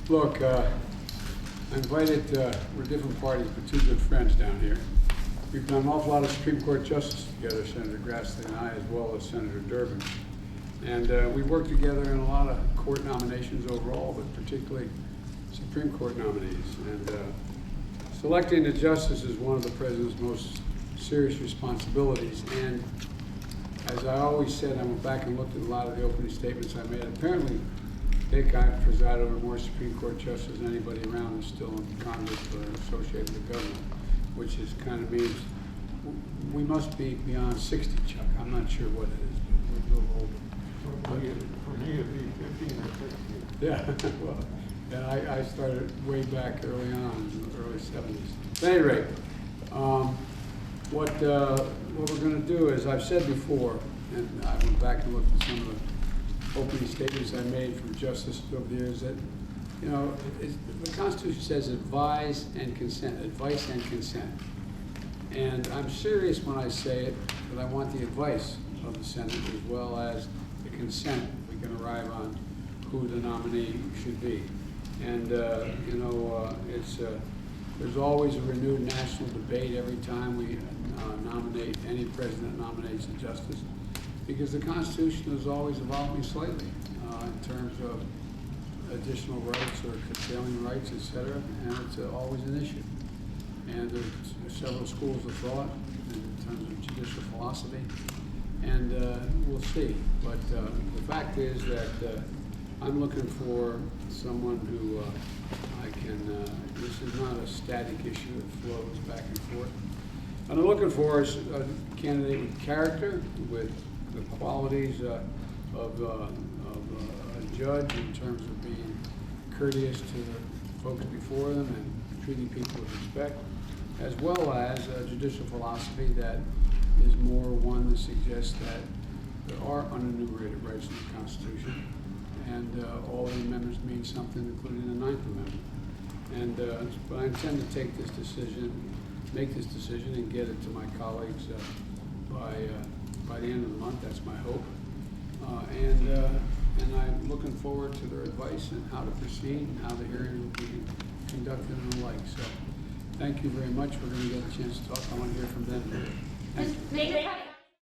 Look, I invited, we're different parties, but two good friends down here. We've done an awful lot of Supreme Court justice together, Senator Grassley and I, as well as Senator Durbin. And we worked together in a lot of court nominations overall, but particularly Supreme Court nominees. And selecting a justice is one of the president's most serious responsibilities. And as I always said, I went back and looked at a lot of the opening statements I made. Apparently, Dick, I've presided over more Supreme Court justices than anybody around that's still in Congress or associated with government, which is kind of means we must be beyond 60, Chuck. I'm not sure what it is, but we're a little older. For me, it'd be 15 or 16. Yeah, well, and I started way back early on, in the early 70s. At any rate, what we're going to do is, I've said before, and I went back and looked at some of the opening statements I made from justices over the years, that, you know, the Constitution says advise and consent, advice and consent. And I'm serious when I say it, but I want the advice of the Senate as well as the consent. We can arrive on who the nominee should be. And, you know, there's always a renewed national debate every time we nominate, any president nominates a justice, because the Constitution is always evolving slightly in terms of additional rights or curtailing rights, et cetera, and it's always an issue. And there's several schools of thought in terms of judicial philosophy, and we'll see. But the fact is that I'm looking for someone who I can, this is not a static issue, it flows back and forth. And I'm looking for is a candidate with character, with the qualities of a judge in terms of being courteous to the folks before them and treating people with respect, as well as a judicial philosophy that is more one that suggests that there are unenumerated rights in the Constitution, and all the amendments mean something, including the 9th Amendment. And but I intend to take this decision, make this decision, and get it to my colleagues by the end of the month. That's my hope. And I'm looking forward to their advice and how to proceed and how the hearing will be conducted and the like. So thank you very much. We're going to get a chance to talk. I want to hear from them. Thank you.